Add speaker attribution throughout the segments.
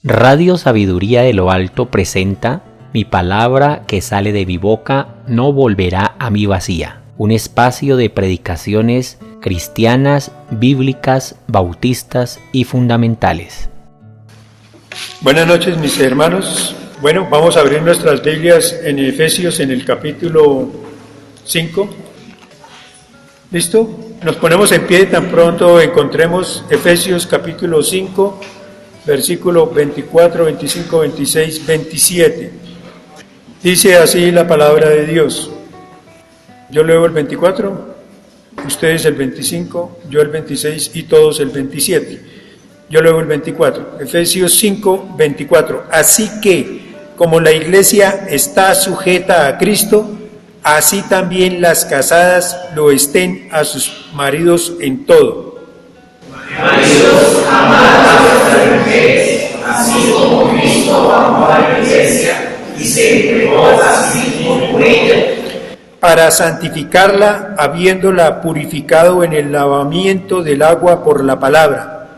Speaker 1: Radio Sabiduría de lo Alto presenta Mi palabra que sale de mi boca no volverá a mí vacía. Un espacio de predicaciones cristianas, bíblicas, bautistas y fundamentales.
Speaker 2: Buenas noches, mis hermanos. Bueno, vamos a abrir nuestras Biblias en Efesios en el capítulo 5. ¿Listo? Nos ponemos en pie tan pronto encontremos Efesios capítulo 5. Versículo 24, 25, 26, 27. Dice así la palabra de Dios. Yo leo el 24, ustedes el 25, yo el 26 y todos el 27. Yo leo el 24. Efesios 5, 24. Así que, como la iglesia está sujeta a Cristo, así también las casadas lo estén a sus maridos en todo.
Speaker 3: Maridos, amad a vuestras mujeres, así como Cristo amó a la iglesia y se entregó a sí mismo por ella,
Speaker 2: para santificarla, habiéndola purificado en el lavamiento del agua por la palabra,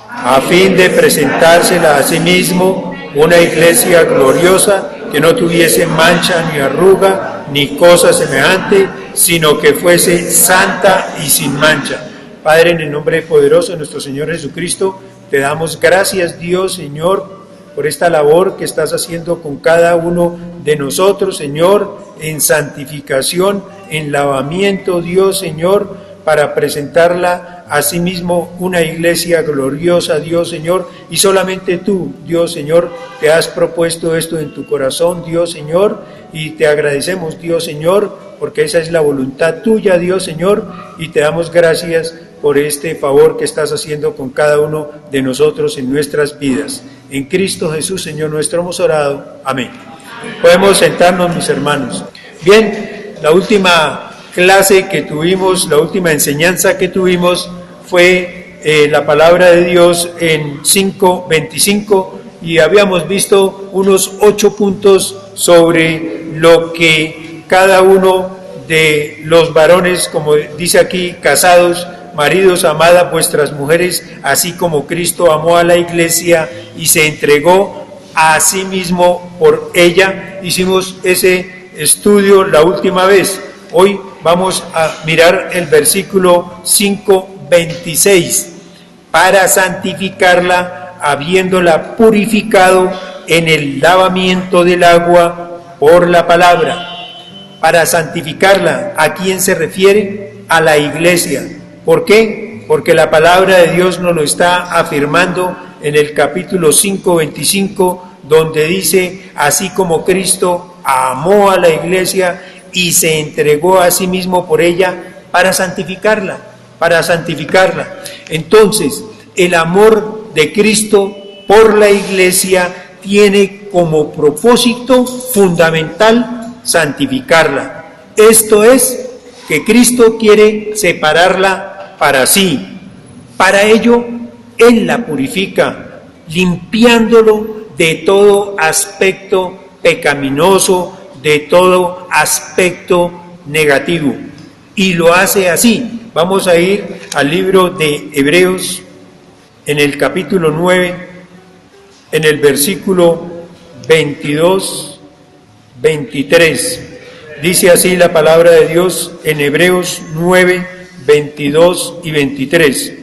Speaker 2: a fin de presentársela a sí mismo una iglesia gloriosa, que no tuviese mancha ni arruga ni cosa semejante, sino que fuese santa y sin mancha. Padre, en el nombre poderoso de nuestro Señor Jesucristo, te damos gracias, Dios, Señor, por esta labor que estás haciendo con cada uno de nosotros, Señor, en santificación, en lavamiento, Dios, Señor, para presentarla a sí mismo una iglesia gloriosa, Dios, Señor, y solamente tú, Dios, Señor, te has propuesto esto en tu corazón, Dios, Señor, y te agradecemos, Dios, Señor, porque esa es la voluntad tuya, Dios, Señor, y te damos gracias por este favor que estás haciendo con cada uno de nosotros en nuestras vidas. En Cristo Jesús, Señor nuestro, hemos orado. Amén. Podemos sentarnos, mis hermanos. Bien, la última clase que tuvimos, la última enseñanza que tuvimos fue la palabra de Dios en 5:25 y habíamos visto unos 8 puntos sobre lo que cada uno de los varones, como dice aquí, casados, maridos, amad a vuestras mujeres, así como Cristo amó a la iglesia y se entregó a sí mismo por ella. Hicimos ese estudio la última vez. Hoy vamos a mirar el versículo 5:26. Para santificarla, habiéndola purificado en el lavamiento del agua por la palabra. Para santificarla, ¿a quién se refiere? A la iglesia. ¿Por qué? Porque la palabra de Dios nos lo está afirmando en el capítulo 5:25, donde dice, así como Cristo amó a la iglesia y se entregó a sí mismo por ella para santificarla, Entonces, el amor de Cristo por la iglesia tiene como propósito fundamental santificarla. Esto es, que Cristo quiere separarla para sí. Para ello, Él la purifica, limpiándolo de todo aspecto pecaminoso, de todo aspecto negativo. Y lo hace así. Vamos a ir al libro de Hebreos, en el capítulo 9, en el versículo 22, 23. Dice así la palabra de Dios en Hebreos 9, 22 y 23.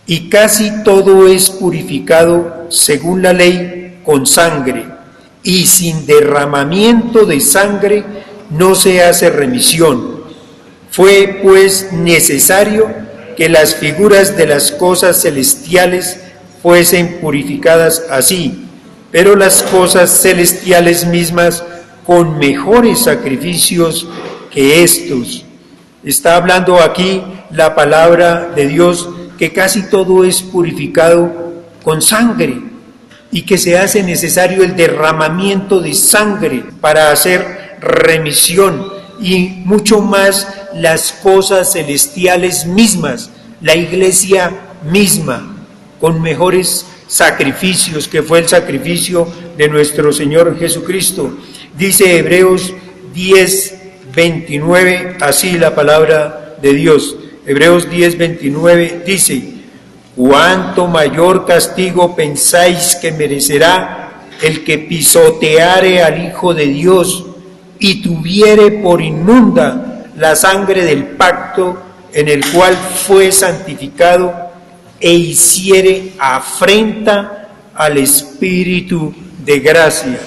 Speaker 2: Y casi todo es purificado según la ley con sangre, y sin derramamiento de sangre no se hace remisión. Fue pues necesario que las figuras de las cosas celestiales fuesen purificadas así, pero las cosas celestiales mismas con mejores sacrificios que estos. Está hablando aquí la palabra de Dios, que casi todo es purificado con sangre y que se hace necesario el derramamiento de sangre para hacer remisión, y mucho más las cosas celestiales mismas, la iglesia misma, con mejores sacrificios, que fue el sacrificio de nuestro Señor Jesucristo. Dice Hebreos 10:29, así la palabra de Dios. Hebreos 10:29 dice, ¿Cuánto mayor castigo pensáis que merecerá el que pisoteare al Hijo de Dios y tuviere por inmunda la sangre del pacto en el cual fue santificado e hiciere afrenta al Espíritu de gracia?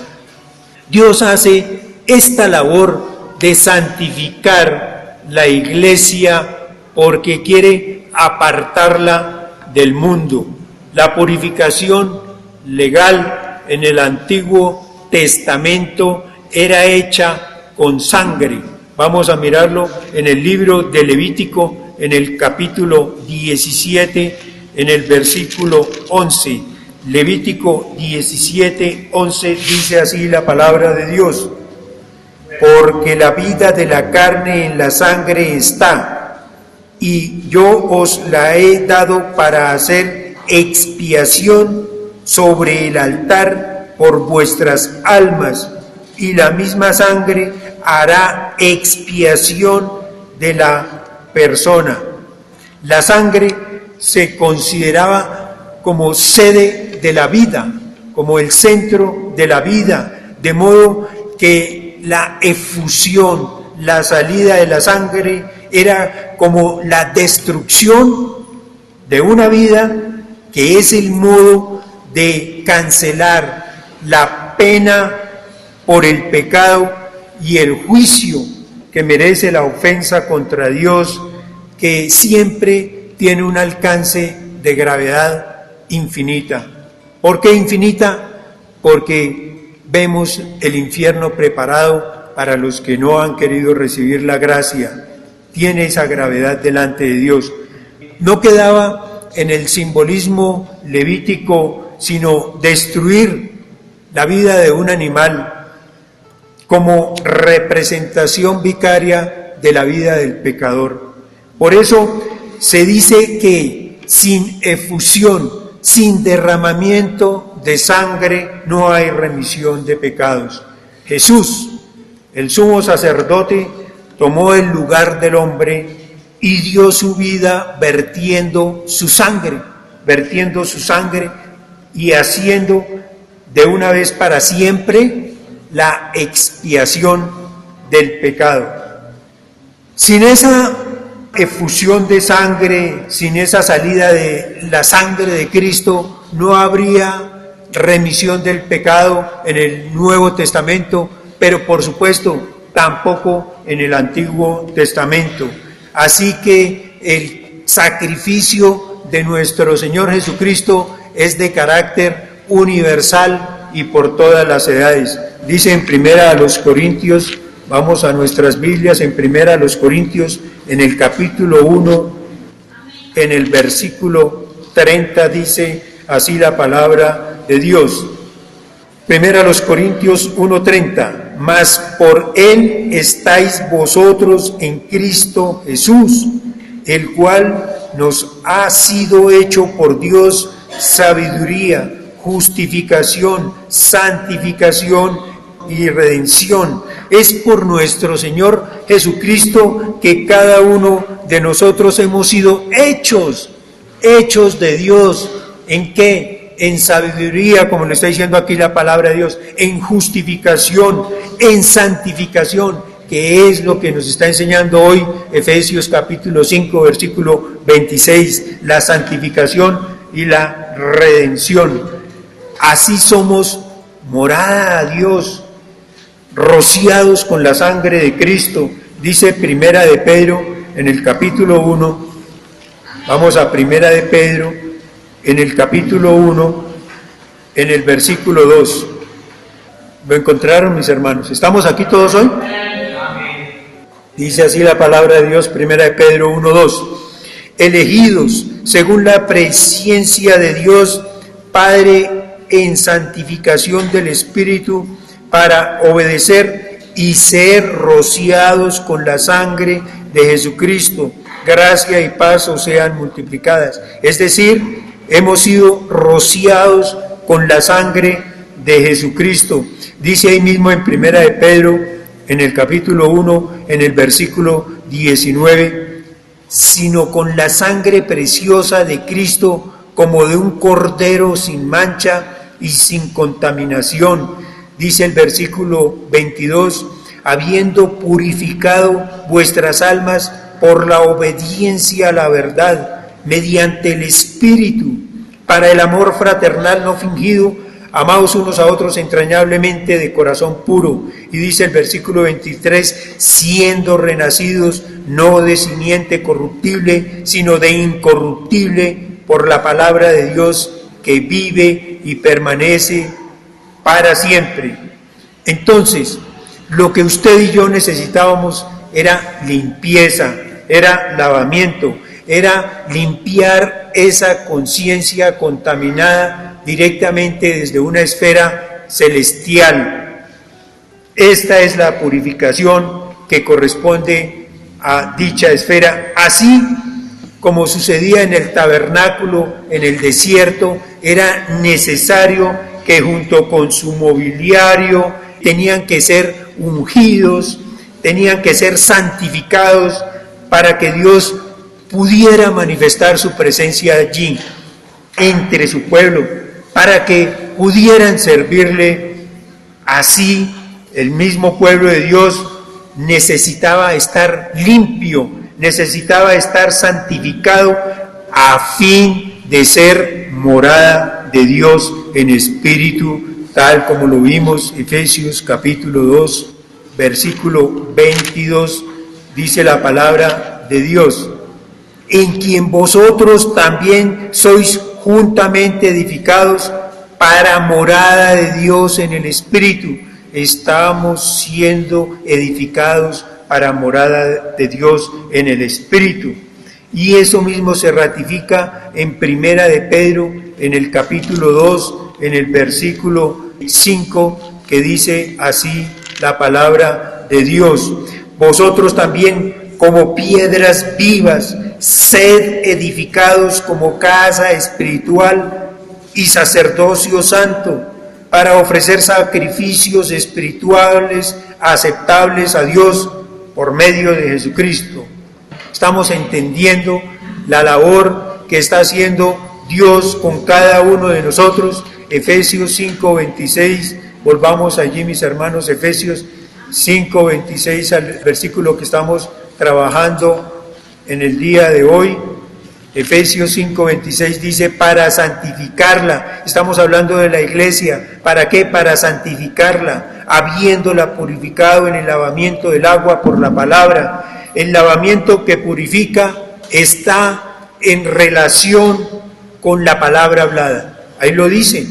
Speaker 2: Dios hace esta labor de santificar la iglesia porque quiere apartarla del mundo. La purificación legal en el Antiguo Testamento era hecha con sangre. Vamos a mirarlo en el libro de Levítico, en el capítulo 17, en el versículo 11. Levítico 17, 11 dice así la palabra de Dios: porque la vida de la carne en la sangre está, y yo os la he dado para hacer expiación sobre el altar por vuestras almas, y la misma sangre hará expiación de la persona. La sangre se consideraba como sede de la vida, como el centro de la vida, de modo que la efusión, la salida de la sangre, era como la destrucción de una vida, que es el modo de cancelar la pena por el pecado y el juicio que merece la ofensa contra Dios, que siempre tiene un alcance de gravedad infinita. ¿Por qué infinita? Porque vemos el infierno preparado para los que no han querido recibir la gracia. Tiene esa gravedad delante de Dios. No quedaba en el simbolismo levítico sino destruir la vida de un animal como representación vicaria de la vida del pecador. Por eso se dice que sin efusión, sin derramamiento de sangre, no hay remisión de pecados. Jesús, el sumo sacerdote, tomó el lugar del hombre y dio su vida vertiendo su sangre y haciendo de una vez para siempre la expiación del pecado. Sin esa efusión de sangre, sin esa salida de la sangre de Cristo, no habría remisión del pecado en el Nuevo Testamento, pero por supuesto tampoco en el Antiguo Testamento. Así que el sacrificio de nuestro Señor Jesucristo es de carácter universal y por todas las edades. Dice en Primera a los Corintios, vamos a nuestras Biblias, en Primera a los Corintios, en el capítulo 1, en el versículo 30, dice así la palabra de Dios. Primera a los Corintios 1:30, mas por Él estáis vosotros en Cristo Jesús, el cual nos ha sido hecho por Dios sabiduría, justificación, santificación y redención. Es por nuestro Señor Jesucristo que cada uno de nosotros hemos sido hechos de Dios. ¿En qué? En sabiduría, como le está diciendo aquí la palabra de Dios, en justificación, en santificación, que es lo que nos está enseñando hoy Efesios capítulo 5, versículo 26, la santificación y la redención. Así somos morada a Dios, rociados con la sangre de Cristo. Dice Primera de Pedro en el capítulo 1, vamos a Primera de Pedro, en el capítulo 1, en el versículo 2. ¿Lo encontraron, mis hermanos? ¿Estamos aquí todos hoy? Dice así la palabra de Dios, Primera de Pedro 1:2. Elegidos según la presciencia de Dios Padre en santificación del Espíritu, para obedecer y ser rociados con la sangre de Jesucristo. Gracia y paz os sean multiplicadas. Es decir, hemos sido rociados con la sangre de Jesucristo. Dice ahí mismo en Primera de Pedro, en el capítulo 1, en el versículo 19, sino con la sangre preciosa de Cristo, como de un cordero sin mancha y sin contaminación. Dice el versículo 22, habiendo purificado vuestras almas por la obediencia a la verdad, mediante el Espíritu, para el amor fraternal no fingido, amaos unos a otros entrañablemente de corazón puro. Y dice el versículo 23, siendo renacidos no de simiente corruptible, sino de incorruptible, por la palabra de Dios que vive y permanece para siempre. Entonces, lo que usted y yo necesitábamos era limpieza, era lavamiento, era limpiar esa conciencia contaminada directamente desde una esfera celestial. Esta es la purificación que corresponde a dicha esfera, así como sucedía en el tabernáculo, en el desierto. Era necesario que junto con su mobiliario tenían que ser ungidos, tenían que ser santificados para que Dios pudiera manifestar su presencia allí, entre su pueblo, para que pudieran servirle. Así, el mismo pueblo de Dios necesitaba estar limpio, necesitaba estar santificado a fin de ser morada de Dios en espíritu, tal como lo vimos Efesios capítulo 2, versículo 22, dice la palabra de Dios, en quien vosotros también sois juntamente edificados para morada de Dios en el espíritu. Estamos siendo edificados para morada de Dios en el Espíritu. Y eso mismo se ratifica en Primera de Pedro, en el capítulo 2, en el versículo 5, que dice así la palabra de Dios. Vosotros también, como piedras vivas, sed edificados como casa espiritual y sacerdocio santo, para ofrecer sacrificios espirituales aceptables a Dios por medio de Jesucristo. Estamos entendiendo la labor que está haciendo Dios con cada uno de nosotros. Efesios 5:26, volvamos allí, mis hermanos, Efesios 5:26, al versículo que estamos trabajando en el día de hoy. Efesios 5:26 dice, para santificarla. Estamos hablando de la iglesia. ¿Para qué? Para santificarla, habiéndola purificado en el lavamiento del agua por la palabra. El lavamiento que purifica está en relación con la palabra hablada. Ahí lo dice,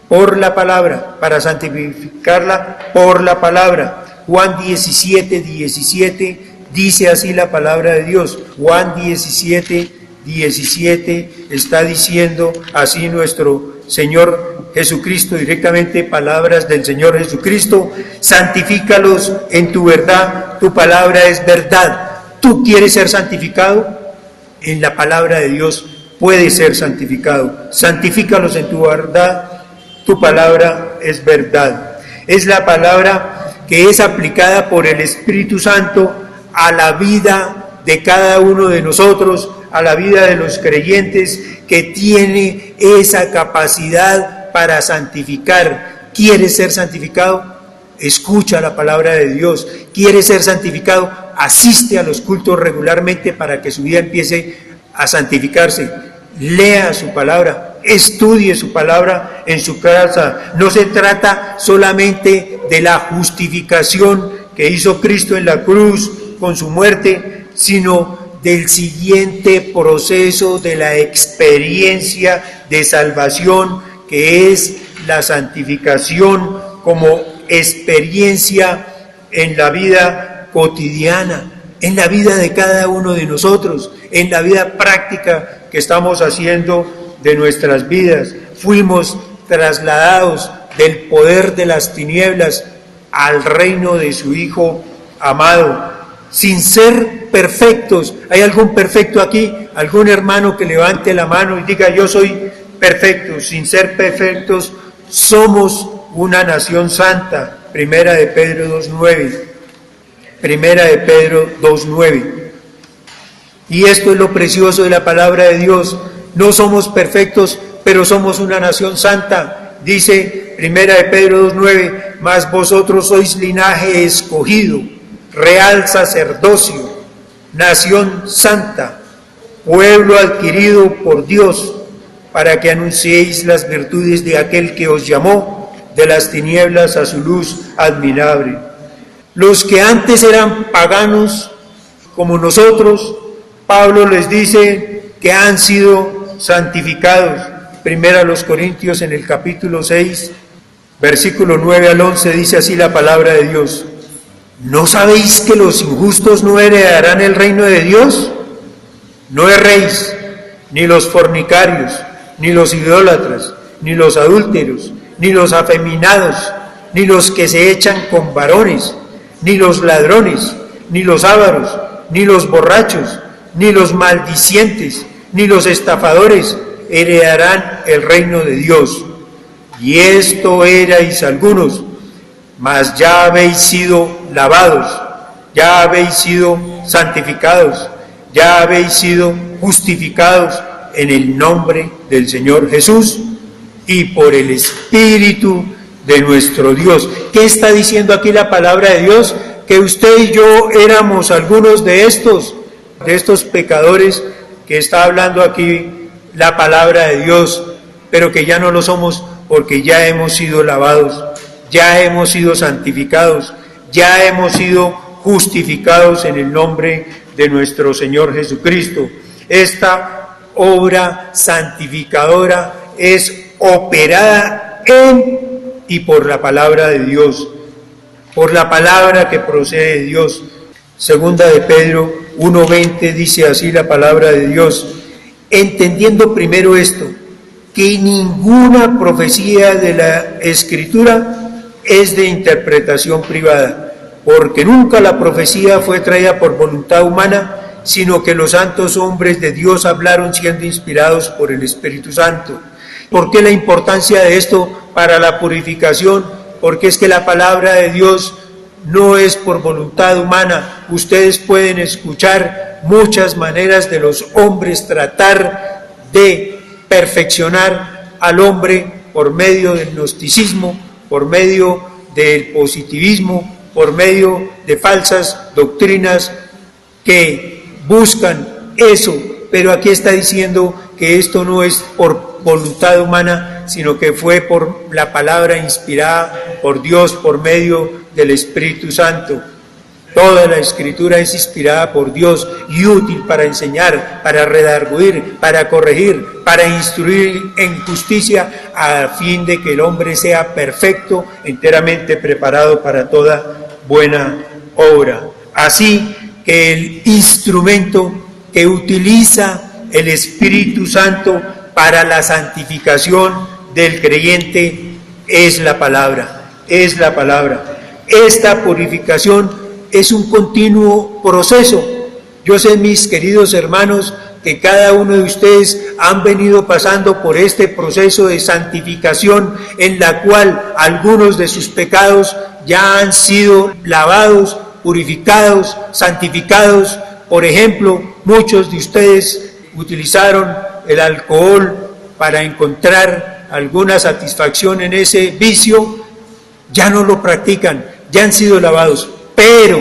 Speaker 2: por la palabra, para santificarla por la palabra. Juan 17:17 dice así la palabra de Dios. Juan 17:17 está diciendo así nuestro Señor Jesucristo, directamente palabras del Señor Jesucristo: santifícalos en tu verdad, tu palabra es verdad. ¿Tú quieres ser santificado? En la palabra de Dios puedes ser santificado. Santifícalos en tu verdad, tu palabra es verdad. Es la palabra que es aplicada por el Espíritu Santo a la vida de cada uno de nosotros, a la vida de los creyentes, que tiene esa capacidad para santificar. ¿Quieres ser santificado? Escucha la palabra de Dios. ¿Quieres ser santificado? Asiste a los cultos regularmente para que su vida empiece a santificarse. Lea su palabra, estudie su palabra en su casa. No se trata solamente de la justificación que hizo Cristo en la cruz con su muerte, sino del siguiente proceso de la experiencia de salvación, que es la santificación como experiencia en la vida cotidiana, en la vida de cada uno de nosotros, en la vida práctica que estamos haciendo de nuestras vidas. Fuimos trasladados del poder de las tinieblas al reino de su Hijo amado, sin ser perfectos. ¿Hay algún perfecto aquí? ¿Algún hermano que levante la mano y diga: yo soy perfecto? Sin ser perfectos, somos una nación santa. Primera de Pedro 2:9. Primera de Pedro 2:9. Y esto es lo precioso de la palabra de Dios, no somos perfectos, pero somos una nación santa. Dice 1 de Pedro 2:9, mas vosotros sois linaje escogido, real sacerdocio, nación santa, pueblo adquirido por Dios, para que anunciéis las virtudes de aquel que os llamó de las tinieblas a su luz admirable. Los que antes eran paganos como nosotros, Pablo les dice que han sido santificados. Primera a los Corintios en el capítulo 6, versículo 9 al 11, dice así la palabra de Dios. ¿No sabéis que los injustos no heredarán el reino de Dios? No erréis, ni los fornicarios, ni los idólatras, ni los adúlteros, ni los afeminados, ni los que se echan con varones, ni los ladrones, ni los ávaros, ni los borrachos, ni los maldicientes, ni los estafadores heredarán el reino de Dios. Y esto erais algunos, mas ya habéis sido lavados, ya habéis sido santificados, ya habéis sido justificados en el nombre del Señor Jesús y por el Espíritu de nuestro Dios. ¿Qué está diciendo aquí la palabra de Dios? Que usted y yo éramos algunos de estos pecadores que está hablando aquí la palabra de Dios, pero que ya no lo somos porque ya hemos sido lavados, ya hemos sido santificados, ya hemos sido justificados en el nombre de nuestro Señor Jesucristo. Esta obra santificadora es operada en y por la palabra de Dios, por la palabra que procede de Dios. Segunda de Pedro 1:20 dice así la palabra de Dios, entendiendo primero esto, que ninguna profecía de la Escritura es de interpretación privada, porque nunca la profecía fue traída por voluntad humana, sino que los santos hombres de Dios hablaron siendo inspirados por el Espíritu Santo. ¿Por qué la importancia de esto para la purificación? Porque es que la palabra de Dios no es por voluntad humana. Ustedes pueden escuchar muchas maneras de los hombres tratar de perfeccionar al hombre por medio del gnosticismo, por medio del positivismo, por medio de falsas doctrinas que buscan eso. Pero aquí está diciendo que esto no es por voluntad humana, sino que fue por la palabra inspirada por Dios por medio del Espíritu Santo. Toda la Escritura es inspirada por Dios y útil para enseñar, para redarguir, para corregir, para instruir en justicia, a fin de que el hombre sea perfecto, enteramente preparado para toda buena obra. Así que el instrumento que utiliza el Espíritu Santo para la santificación del creyente es la palabra, es la palabra. Esta purificación es un continuo proceso. Yo sé, mis queridos hermanos, que cada uno de ustedes han venido pasando por este proceso de santificación en la cual algunos de sus pecados ya han sido lavados, purificados, santificados. Por ejemplo, muchos de ustedes utilizaron el alcohol para encontrar alguna satisfacción en ese vicio, ya no lo practican, ya han sido lavados, pero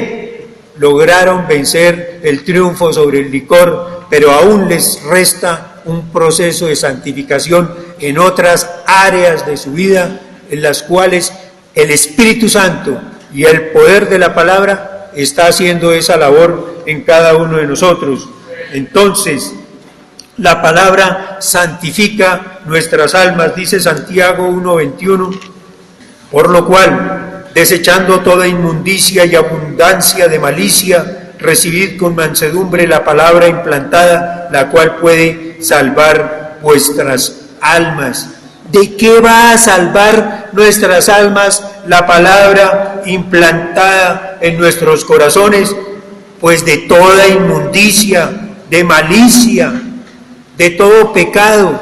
Speaker 2: lograron vencer el triunfo sobre el licor, pero aún les resta un proceso de santificación en otras áreas de su vida, en las cuales el Espíritu Santo y el poder de la palabra está haciendo esa labor en cada uno de nosotros. Entonces, la palabra santifica nuestras almas, dice Santiago 1:21, por lo cual, desechando toda inmundicia y abundancia de malicia, recibid con mansedumbre la palabra implantada, la cual puede salvar vuestras almas. ¿De qué va a salvar nuestras almas la palabra implantada en nuestros corazones? Pues de toda inmundicia, de malicia, de todo pecado.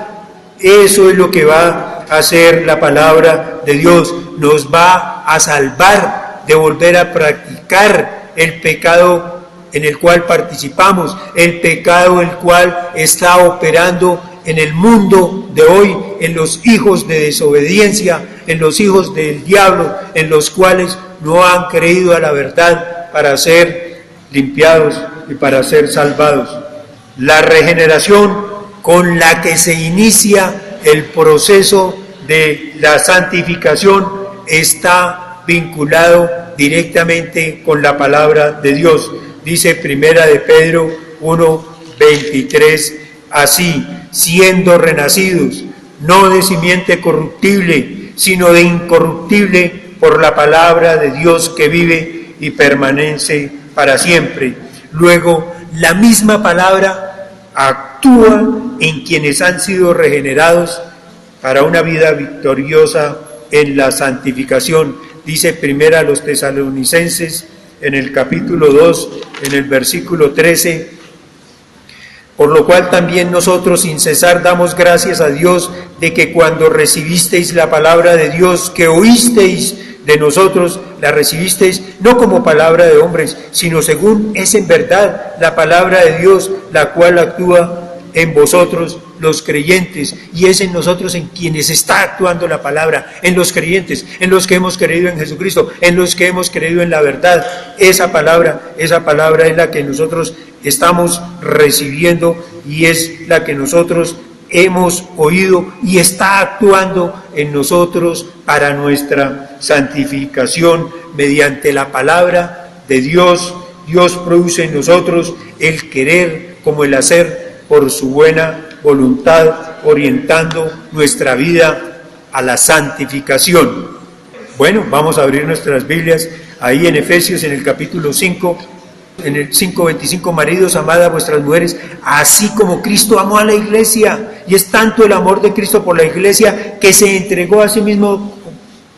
Speaker 2: Eso es lo que va a hacer la palabra de Dios. Nos va a salvar de volver a practicar el pecado en el cual participamos, el pecado el cual está operando en el mundo de hoy, en los hijos de desobediencia, en los hijos del diablo, en los cuales no han creído a la verdad para ser limpiados y para ser salvados. La regeneración con la que se inicia el proceso de la santificación está vinculado directamente con la palabra de Dios. Dice Primera de Pedro 1:23, así, siendo renacidos, no de simiente corruptible, sino de incorruptible, por la palabra de Dios que vive y permanece para siempre. Luego, la misma palabra actúa en quienes han sido regenerados para una vida victoriosa en la santificación. Dice Primera a los Tesalonicenses, en el capítulo 2, en el versículo 13, por lo cual también nosotros sin cesar damos gracias a Dios de que cuando recibisteis la palabra de Dios que oísteis de nosotros, la recibisteis no como palabra de hombres, sino según es en verdad la palabra de Dios, la cual actúa en vosotros los creyentes, y es en nosotros en quienes está actuando la palabra, en los creyentes, en los que hemos creído en Jesucristo, en los que hemos creído en la verdad. Esa palabra es la que nosotros estamos recibiendo y es la que nosotros hemos oído y está actuando en nosotros para nuestra santificación mediante la palabra de Dios. Dios produce en nosotros el querer como el hacer por su buena voluntad, orientando nuestra vida a la santificación. Bueno, vamos a abrir nuestras Biblias ahí en Efesios, en el capítulo 5, en el 5:25, maridos, amad a vuestras mujeres, así como Cristo amó a la iglesia, y es tanto el amor de Cristo por la iglesia que se entregó a sí mismo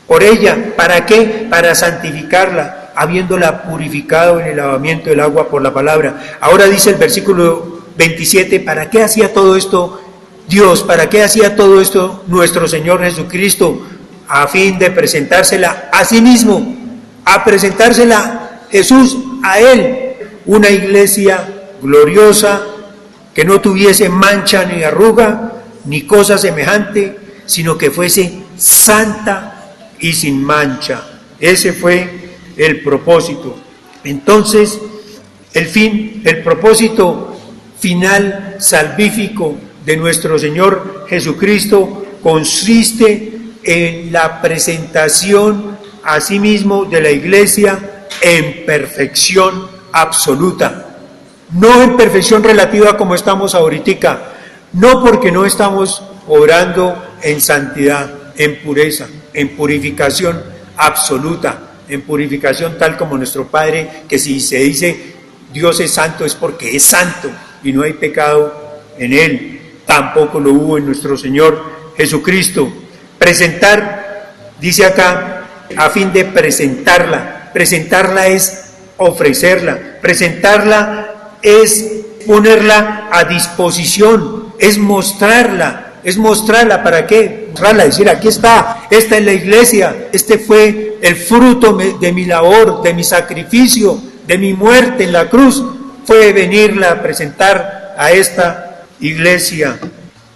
Speaker 2: por ella. ¿Para qué? Para santificarla, habiéndola purificado en el lavamiento del agua por la palabra. Ahora dice el versículo 27, ¿para qué hacía todo esto Dios? ¿Para qué hacía todo esto nuestro Señor Jesucristo? A fin de presentársela a sí mismo, a presentársela Jesús a Él, una iglesia gloriosa, que no tuviese mancha ni arruga, ni cosa semejante, sino que fuese santa y sin mancha. Ese fue el propósito. Entonces, el propósito final salvífico de nuestro Señor Jesucristo consiste en la presentación a sí mismo de la iglesia en perfección absoluta, no en perfección relativa como estamos ahorita, no porque no estamos obrando en santidad, en pureza, en purificación absoluta, en purificación tal como nuestro Padre, que si se dice Dios es santo es porque es santo y no hay pecado en Él. Tampoco lo hubo en nuestro Señor Jesucristo. Presentar, dice acá, a fin de presentarla. Presentarla es ofrecerla. Presentarla es ponerla a disposición, es mostrarla. ¿Es mostrarla para qué? Mostrarla, decir, aquí está, esta es la iglesia, este fue el fruto de mi labor, de mi sacrificio, de mi muerte en la cruz, fue venirla a presentar a esta iglesia,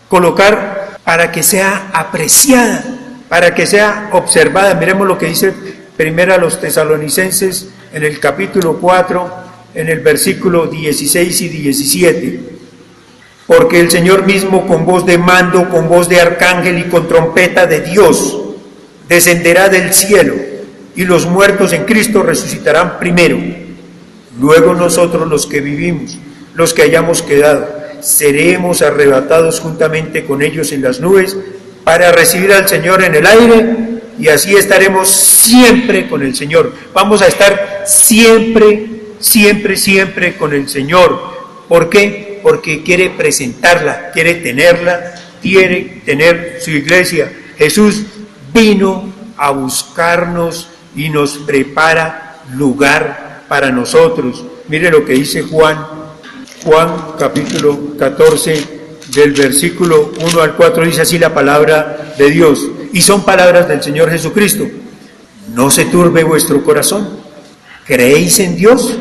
Speaker 2: colocar para que sea apreciada, para que sea observada. Miremos lo que dice primero a los Tesalonicenses en el capítulo 4, en el versículo 16 y 17. Porque el Señor mismo con voz de mando, con voz de arcángel y con trompeta de Dios descenderá del cielo, y los muertos en Cristo resucitarán primero. Luego nosotros los que vivimos, los que hayamos quedado, seremos arrebatados juntamente con ellos en las nubes para recibir al Señor en el aire, y así estaremos siempre con el Señor. Vamos a estar siempre, siempre, siempre con el Señor. ¿Por qué? Porque quiere presentarla, quiere tener su iglesia. Jesús vino a buscarnos y nos prepara lugar para nosotros. Mire lo que dice Juan capítulo 14, del versículo 1 al 4, dice así la palabra de Dios, y son palabras del Señor Jesucristo. No se turbe vuestro corazón, ¿creéis en Dios?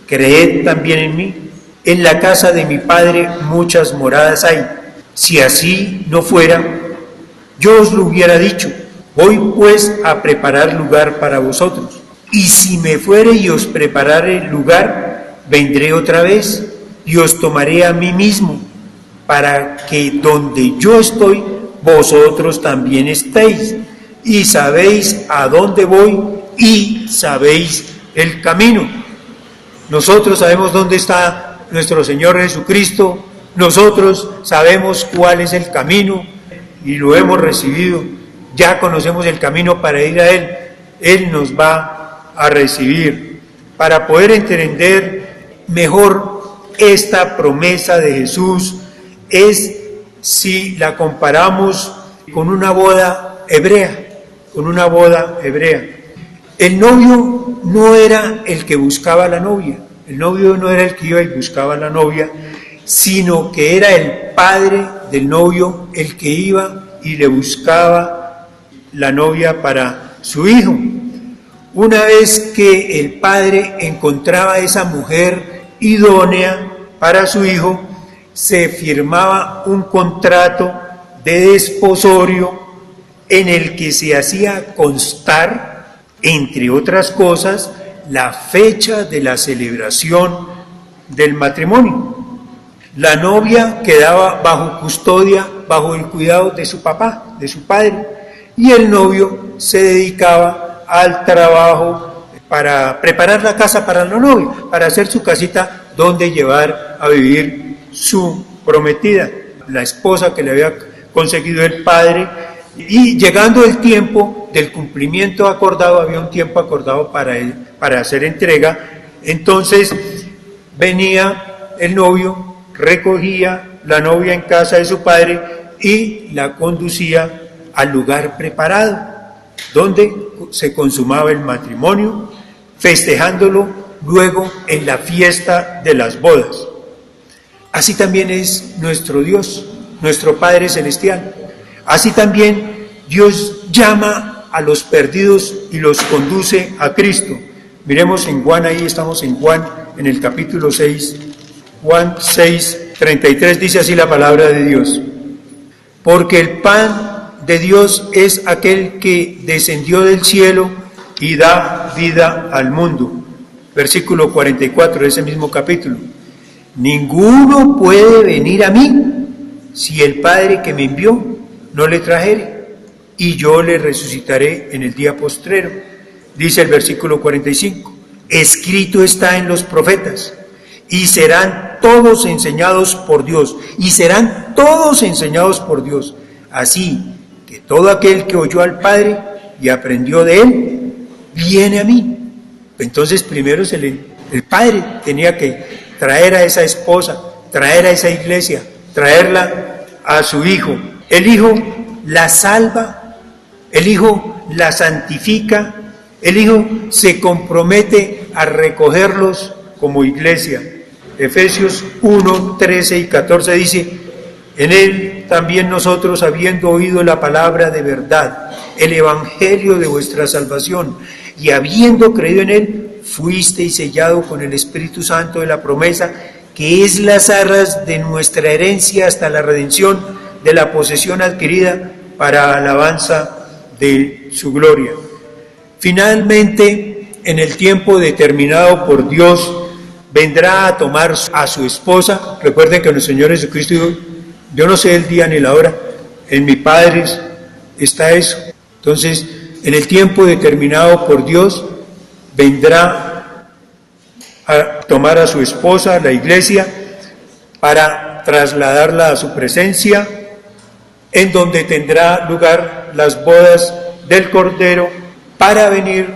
Speaker 2: Creed también en mí. En la casa de mi Padre muchas moradas hay. Si así no fuera, yo os lo hubiera dicho, voy pues a preparar lugar para vosotros. Y si me fuere y os preparare lugar, vendré otra vez y os tomaré a mí mismo, para que donde yo estoy, vosotros también estéis. Y sabéis a dónde voy y sabéis el camino. Nosotros sabemos dónde está nuestro Señor Jesucristo, nosotros sabemos cuál es el camino y lo hemos recibido. Ya conocemos el camino para ir a Él. Él nos va a recibir. Para poder entender mejor esta promesa de Jesús es si la comparamos con una boda hebrea, El novio no era el que buscaba a la novia, el novio no era el que iba y buscaba a la novia, sino que era el padre del novio el que iba y le buscaba la novia para su hijo. Una vez que el padre encontraba a esa mujer idónea para su hijo, se firmaba un contrato de desposorio en el que se hacía constar, entre otras cosas, la fecha de la celebración del matrimonio. La novia quedaba bajo custodia, bajo el cuidado de su papá, de su padre, y el novio se dedicaba al trabajo para preparar la casa para la novia, para hacer su casita donde llevar a vivir su prometida, la esposa que le había conseguido el padre. Y llegando el tiempo del cumplimiento acordado, había un tiempo acordado para hacer entrega, entonces venía el novio, recogía la novia en casa de su padre y la conducía al lugar preparado, donde se consumaba el matrimonio, festejándolo luego en la fiesta de las bodas. Así también es nuestro Dios, nuestro Padre Celestial. Así también Dios llama a los perdidos y los conduce a Cristo. Miremos en Juan, ahí estamos en Juan, en el capítulo 6, Juan 6, 33, dice así la palabra de Dios. Porque el pan de Dios es aquel que descendió del cielo y da vida al mundo. Versículo 44 de ese mismo capítulo. Ninguno puede venir a mí si el Padre que me envió no le trajere, y yo le resucitaré en el día postrero. Dice el versículo 45, escrito está en los profetas, y serán todos enseñados por Dios, así que todo aquel que oyó al Padre y aprendió de Él, viene a mí. Entonces primero el Padre tenía que traer a esa esposa, traer a esa iglesia, traerla a su Hijo. El Hijo la salva, el Hijo la santifica, el Hijo se compromete a recogerlos como iglesia. Efesios 1, 13 y 14 dice, en Él también nosotros, habiendo oído la palabra de verdad, el evangelio de vuestra salvación, y habiendo creído en Él, fuisteis sellado con el Espíritu Santo de la promesa, que es las arras de nuestra herencia hasta la redención de la posesión adquirida para alabanza de su gloria. Finalmente, en el tiempo determinado por Dios, vendrá a tomar a su esposa. Recuerden que nuestro Señor Jesucristo dijo, yo no sé el día ni la hora, en mi Padre está eso. Entonces, en el tiempo determinado por Dios, vendrá a tomar a su esposa, la iglesia, para trasladarla a su presencia, en donde tendrá lugar las bodas del Cordero, para venir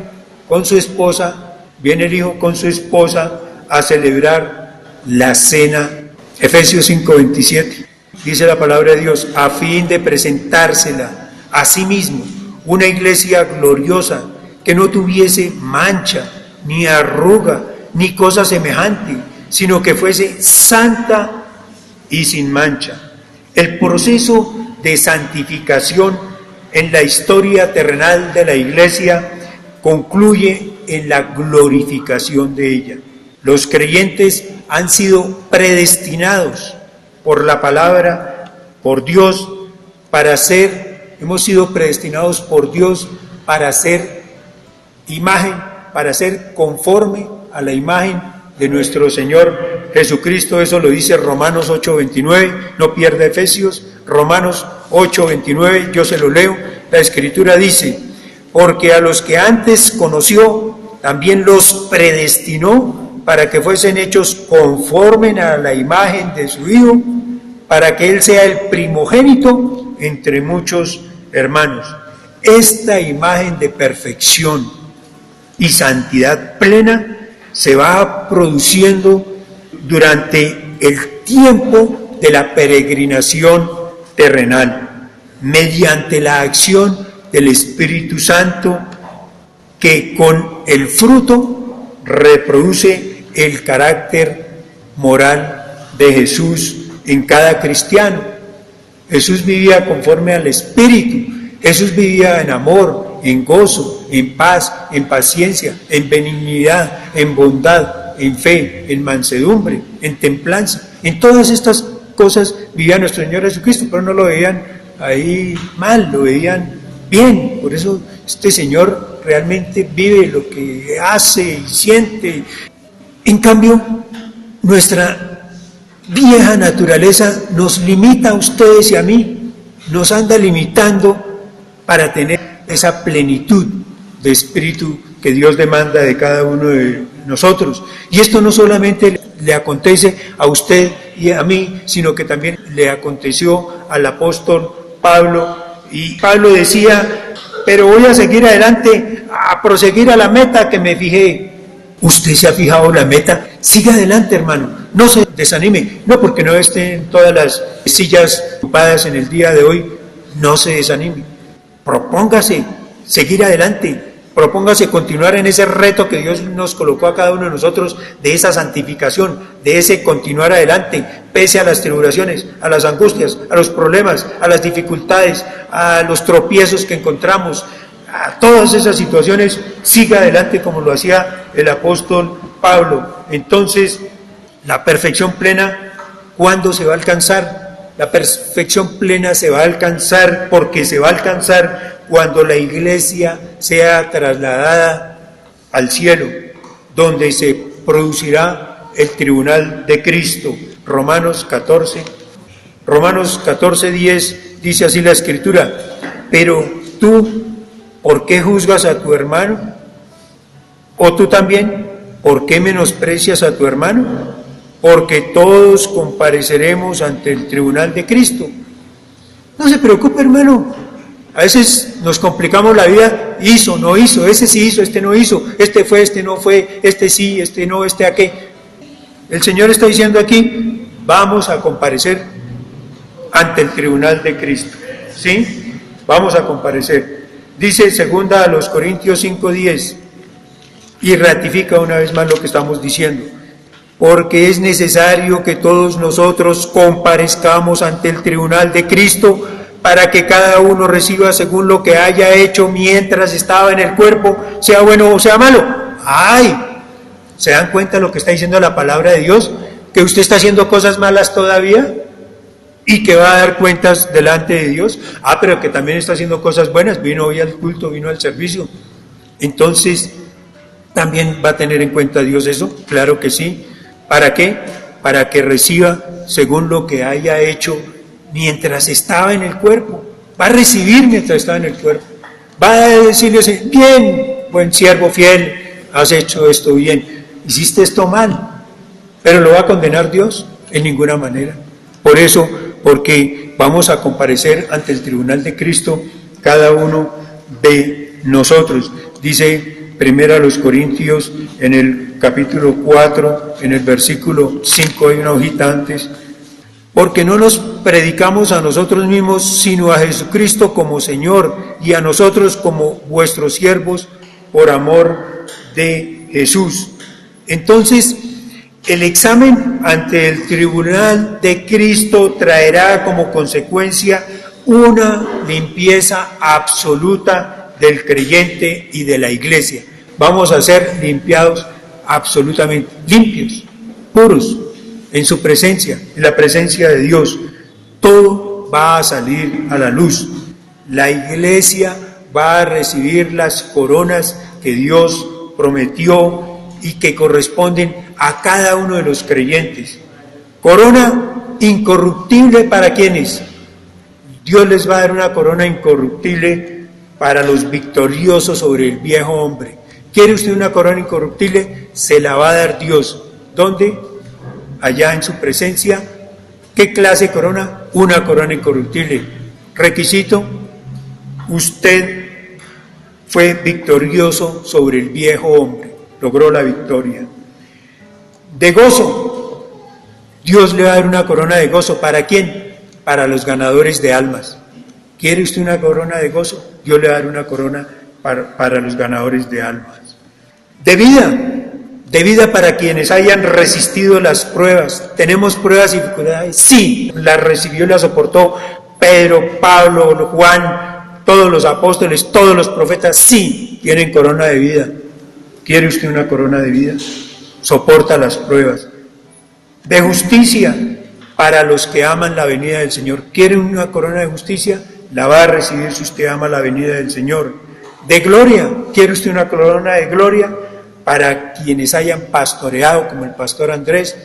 Speaker 2: con su esposa, viene el Hijo con su esposa a celebrar la cena. Efesios 5:27, dice la palabra de Dios, a fin de presentársela a sí mismo, una iglesia gloriosa, que no tuviese mancha, ni arruga, ni cosa semejante, sino que fuese santa y sin mancha. El proceso de santificación en la historia terrenal de la iglesia concluye en la glorificación de ella. Los creyentes han sido predestinados por la palabra por Dios para ser, hemos sido predestinados por Dios para ser imagen, para ser conforme a la imagen de nuestro Señor Jesucristo. Eso lo dice Romanos 8:29, no pierda Efesios, Romanos 8:29, yo se lo leo. La Escritura dice: porque a los que antes conoció, también los predestinó para que fuesen hechos conforme a la imagen de su Hijo, para que Él sea el primogénito entre muchos hermanos. Esta imagen de perfección y santidad plena se va produciendo durante el tiempo de la peregrinación terrenal, mediante la acción del Espíritu Santo, que con el fruto reproduce el carácter moral de Jesús en cada cristiano. Jesús vivía conforme al Espíritu, Jesús vivía en amor, en gozo, en paz, en paciencia, en benignidad, en bondad, en fe, en mansedumbre, en templanza. En todas estas cosas vivía nuestro Señor Jesucristo, pero no lo veían ahí mal, lo veían bien. Por eso este Señor realmente vive lo que hace y siente. En cambio, nuestra vieja naturaleza nos limita a ustedes y a mí, nos anda limitando para tener esa plenitud de espíritu que Dios demanda de cada uno de nosotros. Y esto no solamente le acontece a usted y a mí, sino que también le aconteció al apóstol Pablo. Y Pablo decía: pero voy a seguir adelante, a proseguir a la meta que me fijé. ¿Usted se ha fijado la meta? Siga adelante, hermano, no se desanime. No porque no estén todas las sillas ocupadas en el día de hoy, no se desanime. Propóngase seguir adelante, propóngase continuar en ese reto que Dios nos colocó a cada uno de nosotros, de esa santificación, de ese continuar adelante, pese a las tribulaciones, a las angustias, a los problemas, a las dificultades, a los tropiezos que encontramos, a todas esas situaciones. Siga adelante como lo hacía el apóstol Pablo. Entonces, la perfección plena, ¿cuándo se va a alcanzar? La perfección plena se va a alcanzar, porque se va a alcanzar cuando la iglesia sea trasladada al cielo, donde se producirá el tribunal de Cristo. Romanos 14:10 dice así la Escritura: pero tú, ¿por qué juzgas a tu hermano? ¿O tú también, por qué menosprecias a tu hermano? Porque todos compareceremos ante el tribunal de Cristo. No se preocupe, hermano. A veces nos complicamos la vida: hizo, no hizo, ese sí hizo, este no hizo, este fue, este no fue, este sí, este no, este a qué. El Señor está diciendo aquí: vamos a comparecer ante el tribunal de Cristo. ¿Sí? Vamos a comparecer. Dice 2 Corintios 5:10, y ratifica una vez más lo que estamos diciendo: porque es necesario que todos nosotros comparezcamos ante el tribunal de Cristo, para que cada uno reciba según lo que haya hecho mientras estaba en el cuerpo, sea bueno o sea malo. ¡Ay! ¿Se dan cuenta de lo que está diciendo la palabra de Dios? Que usted está haciendo cosas malas todavía y que va a dar cuentas delante de Dios. Pero que también está haciendo cosas buenas, vino hoy al culto, vino al servicio. Entonces, ¿también va a tener en cuenta Dios eso? Claro que sí. ¿Para qué? Para que reciba según lo que haya hecho mientras estaba en el cuerpo. Va a recibir mientras estaba en el cuerpo. Va a decirle: bien, buen siervo fiel, has hecho esto bien, hiciste esto mal. Pero ¿lo va a condenar Dios? En ninguna manera. Por eso, porque vamos a comparecer ante el tribunal de Cristo cada uno de nosotros. Dice 1 Corintios en el capítulo 4, en el versículo 5, hay una hojita antes: porque no nos predicamos a nosotros mismos, sino a Jesucristo como Señor, y a nosotros como vuestros siervos, por amor de Jesús. Entonces, el examen ante el tribunal de Cristo traerá como consecuencia una limpieza absoluta del creyente y de la iglesia. Vamos a ser limpiados absolutamente, limpios, puros, en su presencia, en la presencia de Dios. Todo todo va a salir a la luz. La iglesia va a recibir las coronas que Dios prometió y que corresponden a cada uno de los creyentes. Corona incorruptible para quienes. Dios les va a dar una corona incorruptible para los victoriosos sobre el viejo hombre. ¿Quiere usted una corona incorruptible? Se la va a dar Dios. ¿Dónde? Allá en su presencia. ¿Qué clase de corona? Una corona incorruptible. Requisito: usted fue victorioso sobre el viejo hombre, logró la victoria. De gozo, Dios le va a dar una corona de gozo. ¿Para quién? Para los ganadores de almas. ¿Quiere usted una corona de gozo? Dios le va a dar una corona para los ganadores de almas. De vida para quienes hayan resistido las pruebas. ¿Tenemos pruebas y dificultades? Sí, las recibió y las soportó Pedro, Pablo, Juan, todos los apóstoles, todos los profetas. Sí, tienen corona de vida. ¿Quiere usted una corona de vida? Soporta las pruebas. De justicia para los que aman la venida del Señor. ¿Quiere una corona de justicia? La va a recibir si usted ama la venida del Señor. De gloria. ¿Quiere usted una corona de gloria? Para quienes hayan pastoreado, como el pastor Andrés,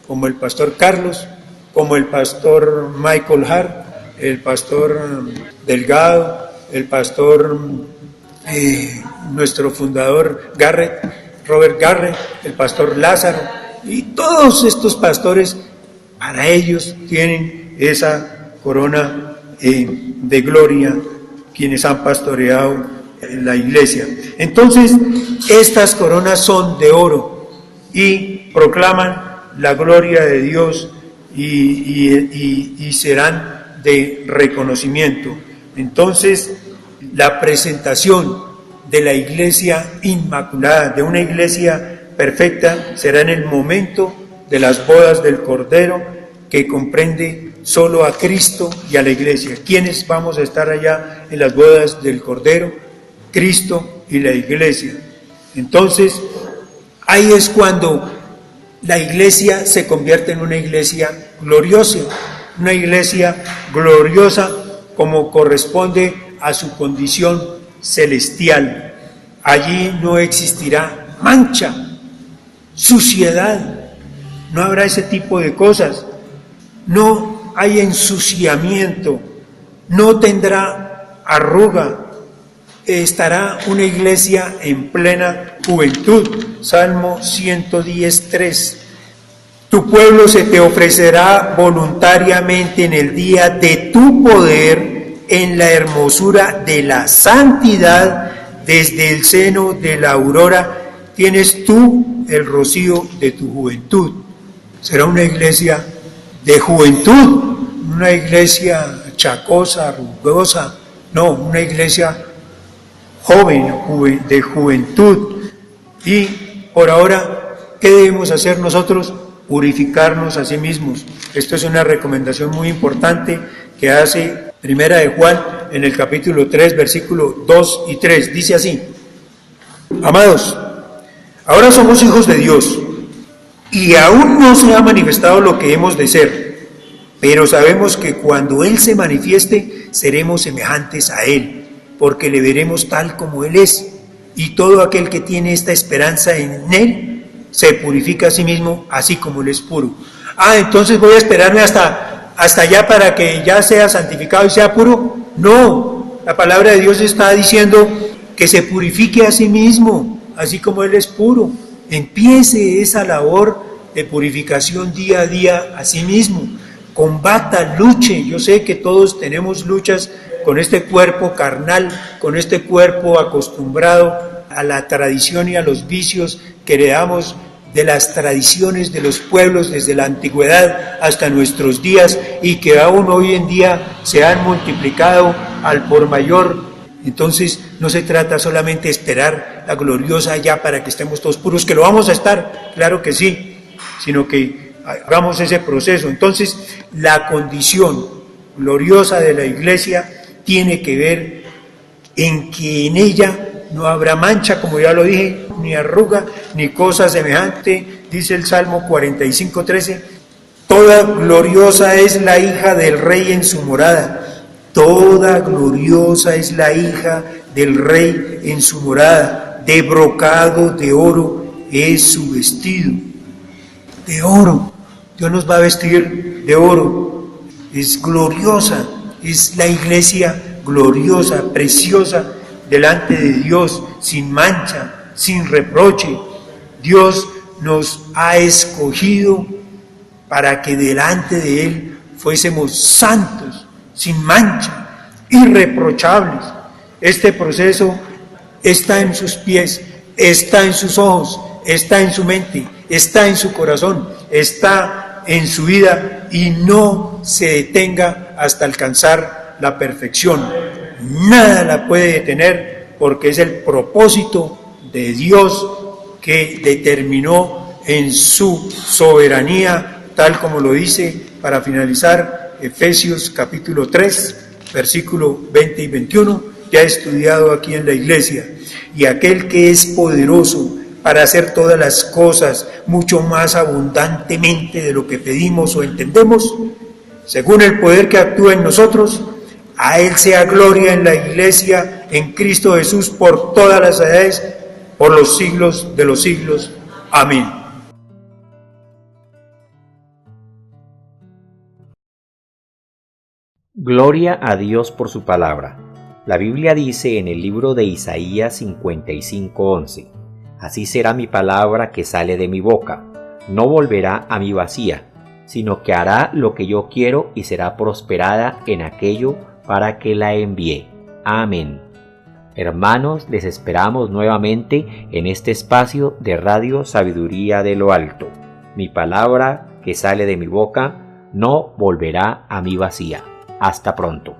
Speaker 2: como el pastor Carlos, como el pastor Michael Hart, el pastor Delgado, el pastor, nuestro fundador Robert Garrett, el pastor Lázaro, y todos estos pastores, para ellos tienen esa corona de gloria, quienes han pastoreado en la iglesia. Entonces, estas coronas son de oro y proclaman la gloria de Dios y serán de reconocimiento. Entonces, la presentación de la iglesia inmaculada, de una iglesia perfecta, será en el momento de las bodas del Cordero, que comprende solo a Cristo y a la iglesia. ¿Quiénes vamos a estar allá en las bodas del Cordero? Cristo y la iglesia. Entonces, ahí es cuando la iglesia se convierte en una iglesia gloriosa como corresponde a su condición celestial. Allí no existirá mancha, suciedad, no habrá ese tipo de cosas, no hay ensuciamiento, no tendrá arruga. Estará una iglesia en plena juventud. Salmo 110:3. Tu pueblo se te ofrecerá voluntariamente en el día de tu poder, en la hermosura de la santidad, desde el seno de la aurora tienes tú el rocío de tu juventud. Será una iglesia de juventud, una iglesia chacosa, rugosa, no, una iglesia joven, de juventud. Y por ahora, ¿qué debemos hacer nosotros? Purificarnos a sí mismos. Esto es una recomendación muy importante que hace Primera de Juan en el capítulo 3, versículo 2 y 3. Dice así: amados, ahora somos hijos de Dios y aún no se ha manifestado lo que hemos de ser, pero sabemos que cuando Él se manifieste seremos semejantes a Él, porque le veremos tal como Él es, y todo aquel que tiene esta esperanza en Él se purifica a sí mismo, así como Él es puro. Entonces voy a esperarme hasta allá para que ya sea santificado y sea puro. No, la palabra de Dios está diciendo que se purifique a sí mismo, así como Él es puro. Empiece esa labor de purificación día a día a sí mismo. Combata, luche. Yo sé que todos tenemos luchas con este cuerpo carnal, con este cuerpo acostumbrado a la tradición y a los vicios que heredamos de las tradiciones de los pueblos desde la antigüedad hasta nuestros días, y que aún hoy en día se han multiplicado al por mayor. Entonces no se trata solamente de esperar la gloriosa ya para que estemos todos puros, que lo vamos a estar, claro que sí, sino que hagamos ese proceso. Entonces la condición gloriosa de la iglesia tiene que ver en que en ella no habrá mancha, como ya lo dije, ni arruga, ni cosa semejante. Dice el Salmo 45:13, Toda gloriosa es la hija del rey en su morada. Toda gloriosa es la hija del rey en su morada. De brocado de oro es su vestido. De oro. Dios nos va a vestir de oro. Es gloriosa. Es la iglesia gloriosa, preciosa, delante de Dios, sin mancha, sin reproche. Dios nos ha escogido para que delante de Él fuésemos santos, sin mancha, irreprochables. Este proceso está en sus pies, está en sus ojos, está en su mente, está en su corazón, está en su vida y no se detenga hasta alcanzar la perfección. Nada la puede detener porque es el propósito de Dios que determinó en su soberanía, tal como lo dice para finalizar Efesios capítulo 3, versículo 20 y 21, ya estudiado aquí en la iglesia. Y aquel que es poderoso para hacer todas las cosas mucho más abundantemente de lo que pedimos o entendemos, según el poder que actúa en nosotros, a Él sea gloria en la iglesia, en Cristo Jesús, por todas las edades, por los siglos de los siglos. Amén.
Speaker 1: Gloria a Dios por su palabra. La Biblia dice en el libro de Isaías 55:11: Así será mi palabra que sale de mi boca, no volverá a mí vacía, sino que hará lo que yo quiero y será prosperada en aquello para que la envié. Amén. Hermanos, les esperamos nuevamente en este espacio de Radio Sabiduría de lo Alto. Mi palabra que sale de mi boca no volverá a mí vacía. Hasta pronto.